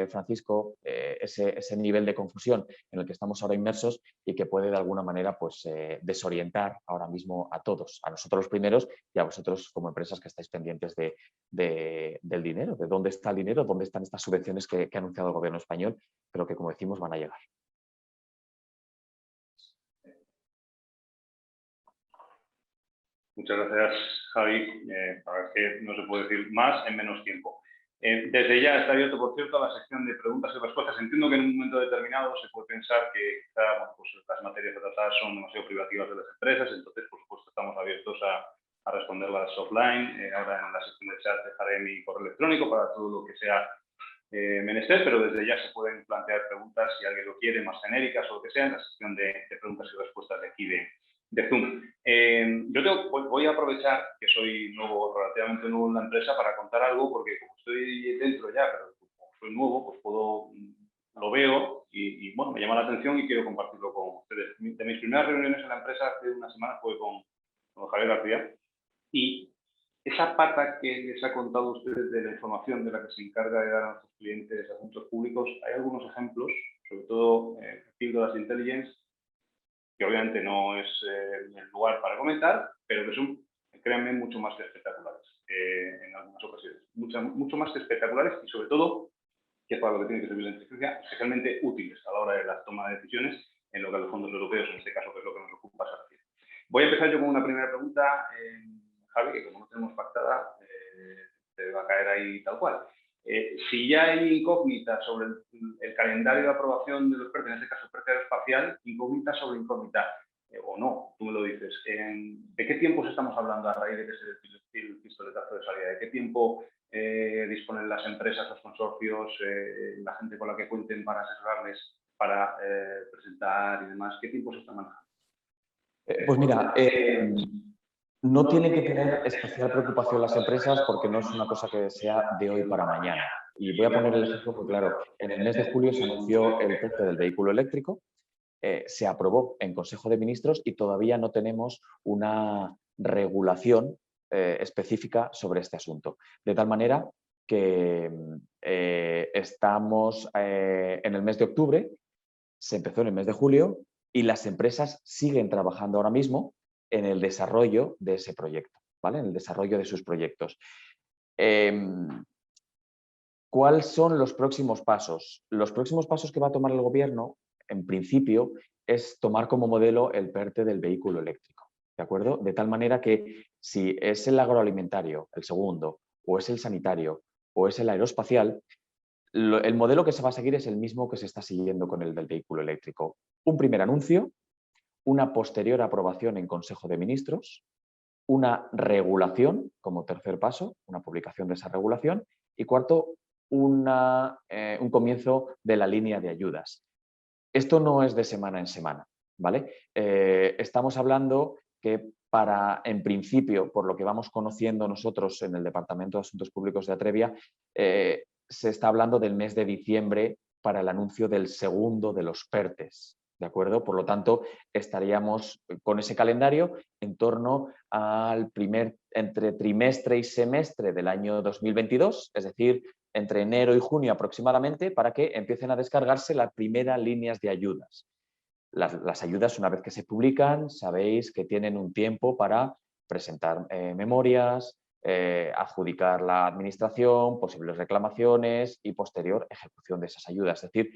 Francisco, ese nivel de confusión en el que estamos ahora inmersos y que puede de alguna manera pues, desorientar ahora mismo a todos, a nosotros los primeros y a vosotros como empresas que estáis pendientes del dinero, de dónde está el dinero, dónde están estas subvenciones que ha anunciado el gobierno español, pero que como decimos van a llegar. Muchas gracias, Javi. La verdad es que no se puede decir más en menos tiempo. Desde ya está abierto, por cierto, a la sección de preguntas y respuestas. Entiendo que en un momento determinado se puede pensar que quizá, bueno, pues las materias a tratar son demasiado privativas de las empresas, entonces, por supuesto, estamos abiertos a responderlas offline. Ahora en la sección de chat dejaré mi correo electrónico para todo lo que sea menester, pero desde ya se pueden plantear preguntas, si alguien lo quiere, más genéricas o lo que sea, en la sección de preguntas y respuestas de aquí de Zoom. Voy a aprovechar que soy relativamente nuevo en la empresa para contar algo, porque como estoy dentro ya, pero como soy nuevo, pues lo veo y bueno, me llama la atención y quiero compartirlo con ustedes. De mis primeras reuniones en la empresa hace una semana fue con Javier García y esa pata que les ha contado a ustedes de la información de la que se encarga de dar a nuestros clientes asuntos públicos, hay algunos ejemplos, sobre todo Píldoras de Intelligence, que obviamente no es el lugar para comentar, pero que son, créanme, mucho más que espectaculares en algunas ocasiones. Mucho más que espectaculares y, sobre todo, que es para lo que tiene que servir la inteligencia, especialmente útiles a la hora de la toma de decisiones en lo que a los fondos europeos, en este caso, que es lo que nos ocupa, se refiere. Voy a empezar yo con una primera pregunta, Javi, que como no tenemos pactada, te va a caer ahí tal cual. Si ya hay incógnitas sobre el calendario de aprobación de los PERTE, en este caso el PERTE aeroespacial, incógnita sobre incógnita, o no, tú me lo dices. ¿De qué tiempos estamos hablando a raíz de que se dé el pistoletazo de salida? ¿De qué tiempo disponen las empresas, los consorcios, la gente con la que cuenten para asesorarles, para presentar y demás? ¿Qué tiempo se está manejando? Pues mira, no tienen que tener especial preocupación las empresas porque no es una cosa que sea de hoy para mañana. Y voy a poner el ejemplo porque, claro, en el mes de julio se anunció el PERTE del vehículo eléctrico, se aprobó en Consejo de Ministros y todavía no tenemos una regulación específica sobre este asunto. De tal manera que estamos en el mes de octubre, se empezó en el mes de julio y las empresas siguen trabajando ahora mismo en el desarrollo de ese proyecto, ¿vale? En el desarrollo de sus proyectos. ¿Cuáles son los próximos pasos? Los próximos pasos que va a tomar el Gobierno, en principio, es tomar como modelo el PERTE del vehículo eléctrico, ¿de acuerdo? De tal manera que si es el agroalimentario, el segundo, o es el sanitario, o es el aeroespacial, el modelo que se va a seguir es el mismo que se está siguiendo con el del vehículo eléctrico. Un primer anuncio, una posterior aprobación en Consejo de Ministros, una regulación como tercer paso, una publicación de esa regulación y cuarto, un comienzo de la línea de ayudas. Esto no es de semana en semana, ¿vale? Estamos hablando que en principio, por lo que vamos conociendo nosotros en el Departamento de Asuntos Públicos de Atrevia, se está hablando del mes de diciembre para el anuncio del segundo de los PERTEs, ¿de acuerdo? Por lo tanto, estaríamos con ese calendario en torno al entre trimestre y semestre del año 2022, es decir, entre enero y junio aproximadamente, para que empiecen a descargarse las primeras líneas de ayudas. Las ayudas, una vez que se publican, sabéis que tienen un tiempo para presentar memorias, adjudicar la administración, posibles reclamaciones y posterior ejecución de esas ayudas. Es decir,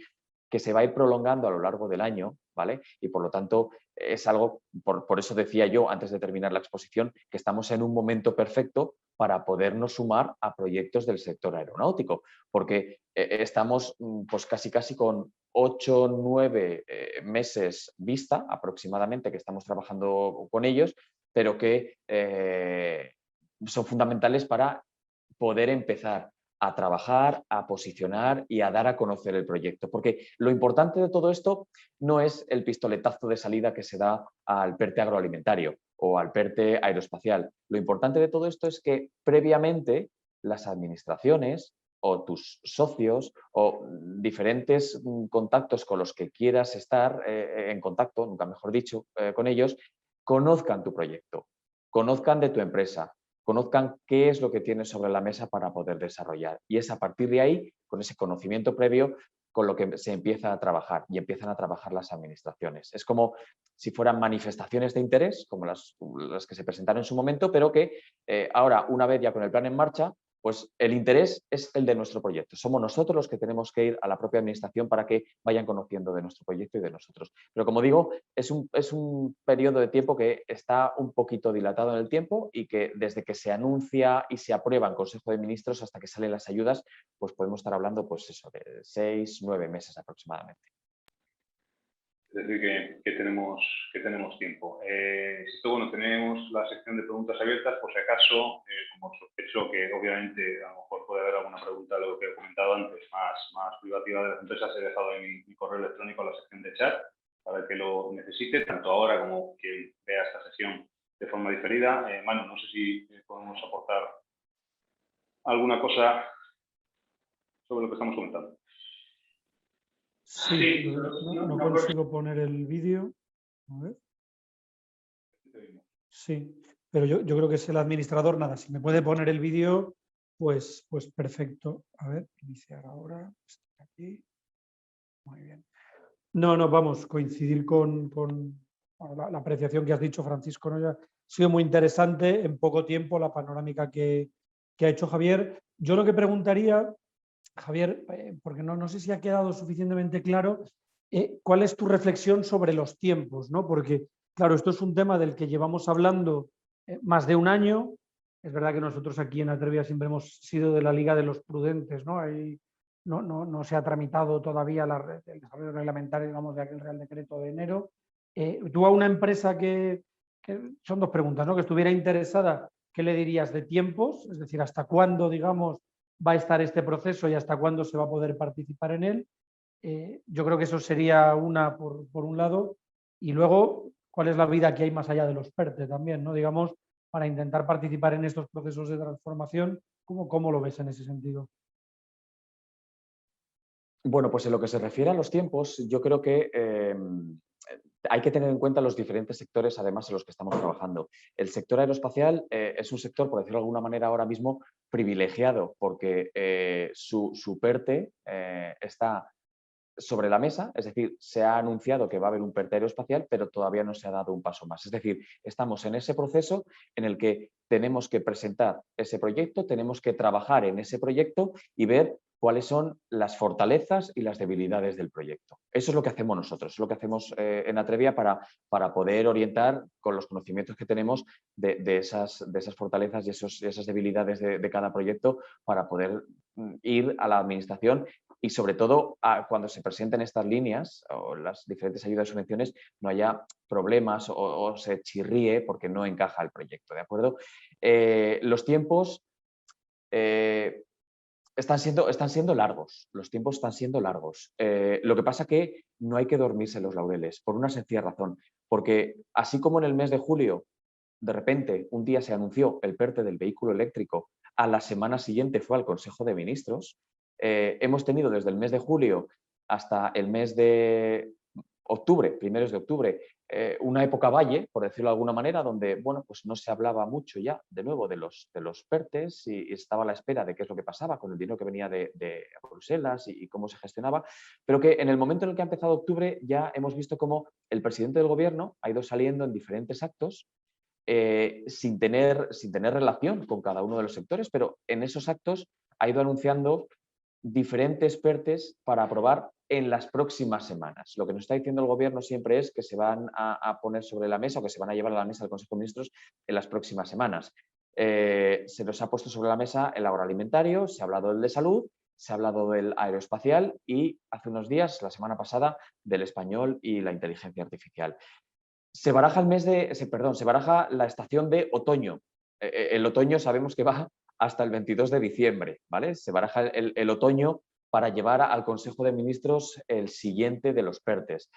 que se va a ir prolongando a lo largo del año, ¿vale? Y por lo tanto es algo, por eso decía yo antes de terminar la exposición, que estamos en un momento perfecto para podernos sumar a proyectos del sector aeronáutico, porque estamos pues casi con 8 o 9 meses vista aproximadamente que estamos trabajando con ellos, pero que son fundamentales para poder empezar a trabajar, a posicionar y a dar a conocer el proyecto. Porque lo importante de todo esto no es el pistoletazo de salida que se da al PERTE agroalimentario o al PERTE aeroespacial. Lo importante de todo esto es que previamente las administraciones o tus socios o diferentes contactos con los que quieras estar en contacto, nunca mejor dicho, con ellos, conozcan tu proyecto, conozcan de tu empresa, conozcan qué es lo que tienes sobre la mesa para poder desarrollar. Y es a partir de ahí, con ese conocimiento previo, con lo que se empieza a trabajar y empiezan a trabajar las administraciones. Es como si fueran manifestaciones de interés, como las que se presentaron en su momento, pero que ahora, una vez ya con el plan en marcha, pues el interés es el de nuestro proyecto. Somos nosotros los que tenemos que ir a la propia administración para que vayan conociendo de nuestro proyecto y de nosotros. Pero como digo, es un periodo de tiempo que está un poquito dilatado en el tiempo y que desde que se anuncia y se aprueba en Consejo de Ministros hasta que salen las ayudas, pues podemos estar hablando pues eso, de 6 o 9 meses aproximadamente. Es decir, que tenemos tiempo. Bueno, tenemos la sección de preguntas abiertas, por si acaso, como sospecho que obviamente a lo mejor puede haber alguna pregunta de lo que he comentado antes, más privativa de las empresas, he dejado en mi correo electrónico en la sección de chat para el que lo necesite, tanto ahora como quien vea esta sesión de forma diferida. Manu, no sé si podemos aportar alguna cosa sobre lo que estamos comentando. Sí, no consigo poner el vídeo. A ver. Sí, pero yo creo que es el administrador. Nada, si me puede poner el vídeo, pues perfecto. A ver, iniciar ahora. Estoy aquí. Muy bien. No, vamos, coincidir con la apreciación que has dicho, Francisco, ¿no? Ha sido muy interesante en poco tiempo la panorámica que ha hecho Javier. Yo lo que preguntaría, Javier, porque no sé si ha quedado suficientemente claro, ¿cuál es tu reflexión sobre los tiempos, ¿no? Porque, claro, esto es un tema del que llevamos hablando más de un año. Es verdad que nosotros aquí en Atrevia siempre hemos sido de la liga de los prudentes, ¿no? No se ha tramitado todavía el desarrollo reglamentario, digamos, de aquel Real Decreto de enero. Tú a una empresa que son dos preguntas, ¿no? Que estuviera interesada, ¿qué le dirías de tiempos? Es decir, ¿hasta cuándo, digamos, va a estar este proceso y hasta cuándo se va a poder participar en él? Yo creo que eso sería una por un lado. Y luego, ¿cuál es la vida que hay más allá de los PERTE también, ¿no? Digamos, para intentar participar en estos procesos de transformación, ¿cómo lo ves en ese sentido? Bueno, pues en lo que se refiere a los tiempos, yo creo que hay que tener en cuenta los diferentes sectores, además, en los que estamos trabajando. El sector aeroespacial es un sector, por decirlo de alguna manera, ahora mismo privilegiado, porque su PERTE está sobre la mesa, es decir, se ha anunciado que va a haber un PERTE aeroespacial, pero todavía no se ha dado un paso más. Es decir, estamos en ese proceso en el que tenemos que presentar ese proyecto, tenemos que trabajar en ese proyecto y ver cuáles son las fortalezas y las debilidades del proyecto. Eso es lo que hacemos nosotros, es lo que hacemos en Atrevia para poder orientar con los conocimientos que tenemos de esas fortalezas y esas debilidades de cada proyecto para poder ir a la administración y sobre todo cuando se presenten estas líneas o las diferentes ayudas y subvenciones no haya problemas o se chirríe porque no encaja el proyecto, ¿de acuerdo? Los tiempos están siendo largos, los tiempos están siendo largos. Lo que pasa que no hay que dormirse en los laureles por una sencilla razón, porque así como en el mes de julio de repente un día se anunció el PERTE del vehículo eléctrico, a la semana siguiente fue al Consejo de Ministros. Hemos tenido desde el mes de julio hasta el mes de octubre, primeros de octubre, una época valle, por decirlo de alguna manera, donde bueno, pues no se hablaba mucho ya de nuevo de los PERTES y estaba a la espera de qué es lo que pasaba con el dinero que venía de Bruselas y cómo se gestionaba, pero que en el momento en el que ha empezado octubre ya hemos visto cómo el presidente del gobierno ha ido saliendo en diferentes actos sin tener relación con cada uno de los sectores, pero en esos actos ha ido anunciando diferentes PERTES para aprobar en las próximas semanas. Lo que nos está diciendo el gobierno siempre es que se van a poner sobre la mesa o que se van a llevar a la mesa del Consejo de Ministros en las próximas semanas. Se nos ha puesto sobre la mesa el agroalimentario, se ha hablado del de salud, se ha hablado del aeroespacial y hace unos días, la semana pasada, del español y la inteligencia artificial. Se baraja se baraja la estación de otoño. El otoño sabemos que va hasta el 22 de diciembre, ¿vale? Se baraja el otoño para llevar al Consejo de Ministros el siguiente de los PERTES.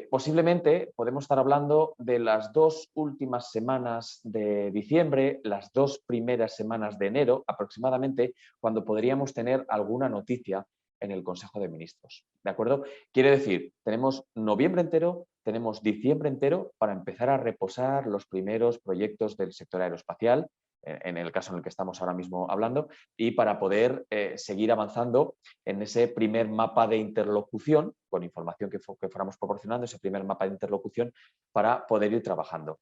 Posiblemente podemos estar hablando de las 2 últimas semanas de diciembre, las 2 primeras semanas de enero aproximadamente, cuando podríamos tener alguna noticia en el Consejo de Ministros. ¿De acuerdo? Quiere decir, tenemos noviembre entero, tenemos diciembre entero para empezar a reposar los primeros proyectos del sector aeroespacial, en el caso en el que estamos ahora mismo hablando, y para poder seguir avanzando en ese primer mapa de interlocución, con información que fuéramos proporcionando, ese primer mapa de interlocución para poder ir trabajando.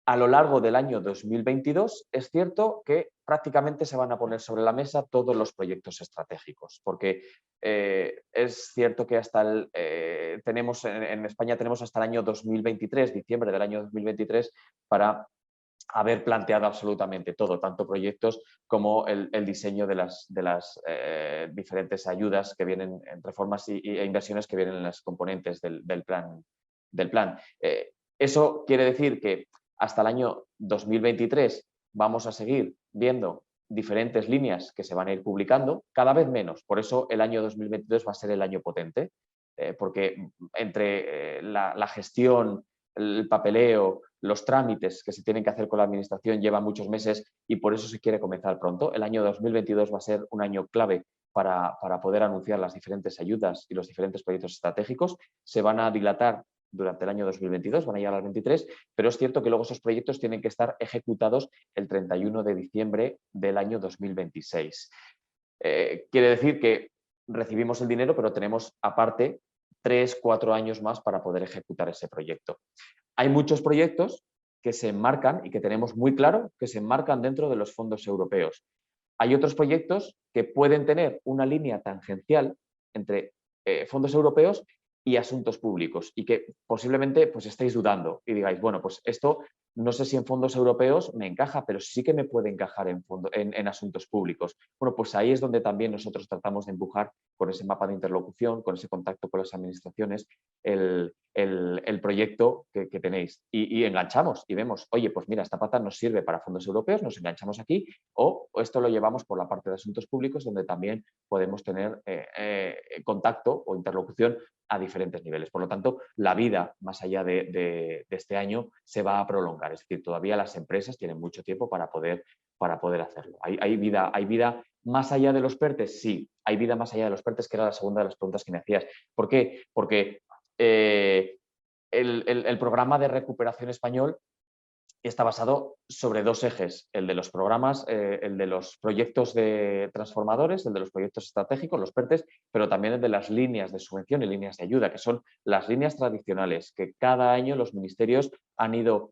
A lo largo del año 2022 es cierto que prácticamente se van a poner sobre la mesa todos los proyectos estratégicos, porque es cierto que en España tenemos hasta el año 2023, diciembre del año 2023, para haber planteado absolutamente todo, tanto proyectos como el diseño de las diferentes ayudas que vienen, en reformas e inversiones que vienen en las componentes del plan. Eso quiere decir que hasta el año 2023 vamos a seguir viendo diferentes líneas que se van a ir publicando, cada vez menos. Por eso el año 2022 va a ser el año potente, porque entre la gestión, el papeleo, los trámites que se tienen que hacer con la administración llevan muchos meses y por eso se quiere comenzar pronto. El año 2022 va a ser un año clave para poder anunciar las diferentes ayudas y los diferentes proyectos estratégicos. Se van a dilatar durante el año 2022, van a llegar al 23, pero es cierto que luego esos proyectos tienen que estar ejecutados el 31 de diciembre del año 2026. Quiere decir que recibimos el dinero, pero tenemos aparte 3-4 años más para poder ejecutar ese proyecto. Hay muchos proyectos que se enmarcan y que tenemos muy claro que se enmarcan dentro de los fondos europeos. Hay otros proyectos que pueden tener una línea tangencial entre fondos europeos y asuntos públicos y que posiblemente pues estéis dudando y digáis, bueno, pues esto no sé si en fondos europeos me encaja, pero sí que me puede encajar en asuntos públicos. Bueno, pues ahí es donde también nosotros tratamos de empujar con ese mapa de interlocución, con ese contacto con las administraciones, el proyecto que tenéis. Y enganchamos y vemos, oye, pues mira, esta pata nos sirve para fondos europeos, nos enganchamos aquí, o esto lo llevamos por la parte de asuntos públicos, donde también podemos tener contacto o interlocución a diferentes niveles. Por lo tanto, la vida, más allá de este año, se va a prolongar. Es decir, todavía las empresas tienen mucho tiempo para poder hacerlo. Hay vida más allá de los PERTES, sí, hay vida más allá de los PERTES, que era la segunda de las preguntas que me hacías. ¿Por qué? Porque el programa de recuperación español está basado sobre dos ejes, el de los programas, el de los proyectos transformadores, el de los proyectos estratégicos, los PERTES, pero también el de las líneas de subvención y líneas de ayuda, que son las líneas tradicionales que cada año los ministerios han ido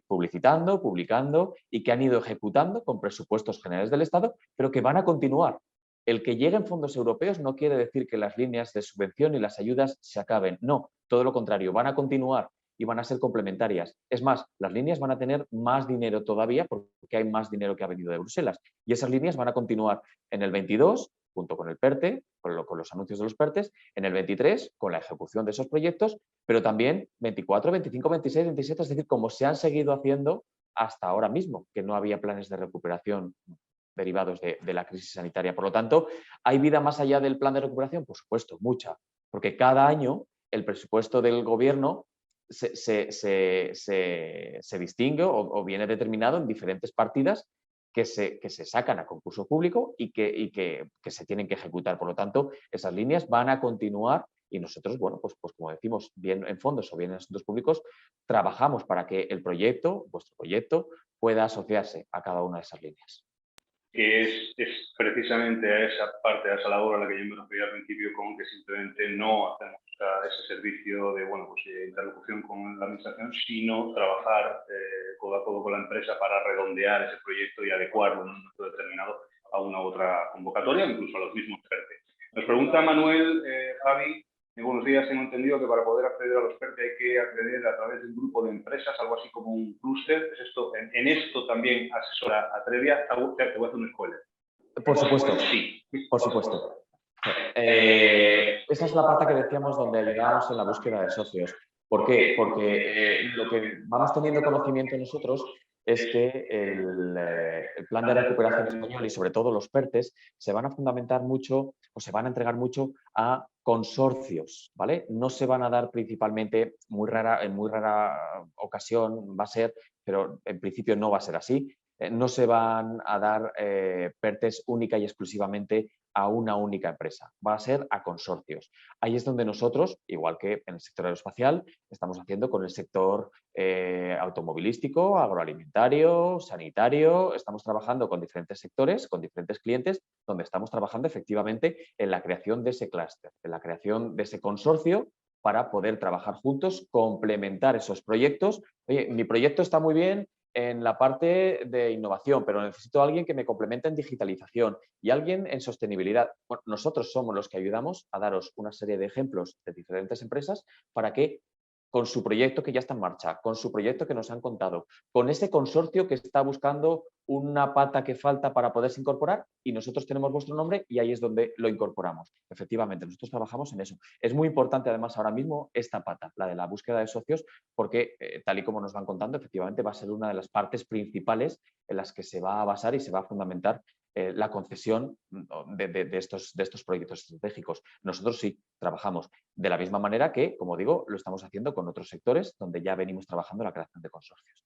publicitando, publicando y que han ido ejecutando con presupuestos generales del Estado, pero que van a continuar. El que lleguen fondos europeos no quiere decir que las líneas de subvención y las ayudas se acaben. No, todo lo contrario, van a continuar y van a ser complementarias. Es más, las líneas van a tener más dinero todavía porque hay más dinero que ha venido de Bruselas. Y esas líneas van a continuar en el 22, junto con el PERTE, con los anuncios de los PERTES, en el 23, con la ejecución de esos proyectos, pero también 24, 25, 26, 27, es decir, como se han seguido haciendo hasta ahora mismo, que no había planes de recuperación derivados de la crisis sanitaria. Por lo tanto, ¿hay vida más allá del plan de recuperación? Por supuesto, mucha, porque cada año el presupuesto del gobierno se distingue o viene determinado en diferentes partidas que se sacan a concurso público y que se tienen que ejecutar. Por lo tanto, esas líneas van a continuar y nosotros, bueno, pues como decimos, bien en fondos o bien en asuntos públicos, trabajamos para que el proyecto, vuestro proyecto, pueda asociarse a cada una de esas líneas. Que es precisamente a esa parte, a esa labor a la que yo me refería al principio, con que simplemente no hacemos ese servicio de interlocución con la administración, sino trabajar codo a codo con la empresa para redondear ese proyecto y adecuarlo en un momento determinado a una u otra convocatoria, incluso a los mismos PERTE. Nos pregunta Manuel, Javi, buenos días, tengo entendido que para poder acceder a los PERTE hay que acceder a través de un grupo de empresas, algo así como un clúster. ¿Es esto, en esto también asesora Atrevia? Te voy a hacer un spoiler. Por supuesto, sí. Por supuesto. Esa es la pata que decíamos donde ayudamos en la búsqueda de socios. ¿Por qué? Porque lo que vamos teniendo conocimiento nosotros es que el plan de recuperación español y sobre todo los PERTES se van a fundamentar mucho o se van a entregar mucho a consorcios, ¿vale? No se van a dar principalmente, en muy rara ocasión va a ser, pero en principio no va a ser así, no se van a dar PERTES única y exclusivamente a una única empresa, va a ser a consorcios. Ahí es donde nosotros, igual que en el sector aeroespacial, estamos haciendo con el sector automovilístico, agroalimentario, sanitario, estamos trabajando con diferentes sectores, con diferentes clientes, donde estamos trabajando efectivamente en la creación de ese clúster, en la creación de ese consorcio para poder trabajar juntos, complementar esos proyectos. Oye, mi proyecto está muy bien en la parte de innovación, pero necesito a alguien que me complemente en digitalización y alguien en sostenibilidad. Bueno, nosotros somos los que ayudamos a daros una serie de ejemplos de diferentes empresas para que con su proyecto que ya está en marcha, con su proyecto que nos han contado, con ese consorcio que está buscando una pata que falta para poderse incorporar y nosotros tenemos vuestro nombre y ahí es donde lo incorporamos. Efectivamente, nosotros trabajamos en eso. Es muy importante además ahora mismo esta pata, la de la búsqueda de socios, porque tal y como nos van contando, efectivamente va a ser una de las partes principales en las que se va a basar y se va a fundamentar la concesión de estos proyectos estratégicos. Nosotros sí trabajamos de la misma manera que, como digo, lo estamos haciendo con otros sectores donde ya venimos trabajando la creación de consorcios.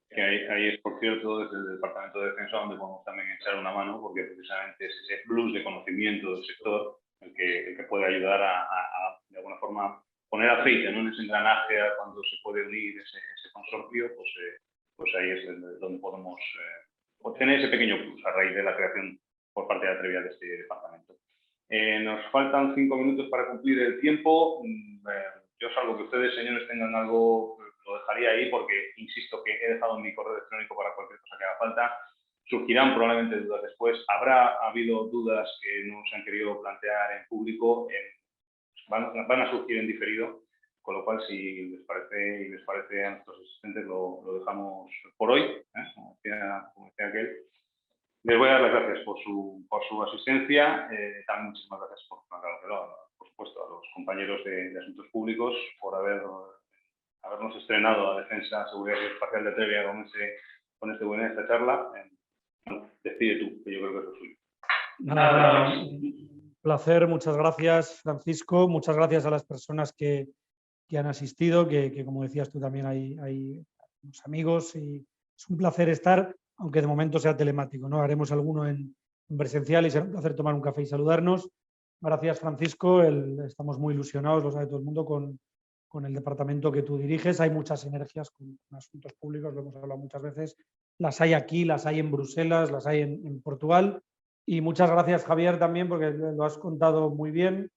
Ahí es, por cierto, desde el Departamento de Defensa donde podemos también echar una mano, porque precisamente es ese plus de conocimiento del sector el que puede ayudar a de alguna forma, poner aceite, ¿no?, en ese engranaje a cuando se puede unir ese consorcio, pues ahí es donde podemos obtener ese pequeño plus a raíz de la creación por parte de Atrevia de este departamento. Nos faltan 5 minutos para cumplir el tiempo. Yo salvo que ustedes, señores, tengan algo, lo dejaría ahí porque, insisto, que he dejado mi correo electrónico para cualquier cosa que haga falta. Surgirán probablemente dudas después. Habrá habido dudas que no se han querido plantear en público, van a surgir en diferido, con lo cual, si les parece a nuestros asistentes, lo dejamos por hoy, como decía aquel. Les voy a dar las gracias por su asistencia. También muchísimas gracias, por supuesto, a los compañeros de Asuntos Públicos por habernos estrenado a Defensa, Seguridad y Espacial de Atrevia con esta charla. Decide tú, que yo creo que es lo suyo. Nada, un placer, muchas gracias, Francisco. Muchas gracias a las personas que han asistido, que como decías tú también hay unos amigos y es un placer estar aunque de momento sea telemático, ¿no? Haremos alguno en presencial y será un placer tomar un café y saludarnos. Gracias, Francisco. Estamos muy ilusionados, lo sabe todo el mundo, con el departamento que tú diriges. Hay muchas sinergias con asuntos públicos, lo hemos hablado muchas veces. Las hay aquí, las hay en Bruselas, las hay en Portugal. Y muchas gracias, Javier, también, porque lo has contado muy bien.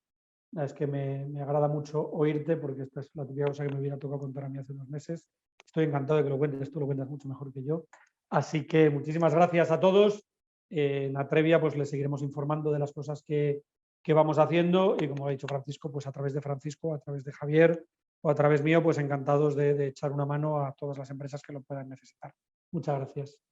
Es que me agrada mucho oírte, porque esta es la típica cosa que me hubiera tocado contar a mí hace unos meses. Estoy encantado de que lo cuentes, tú lo cuentas mucho mejor que yo. Así que muchísimas gracias a todos. En Atrevia pues les seguiremos informando de las cosas que vamos haciendo y, como ha dicho Francisco, pues a través de Francisco, a través de Javier o a través mío, pues encantados de echar una mano a todas las empresas que lo puedan necesitar. Muchas gracias.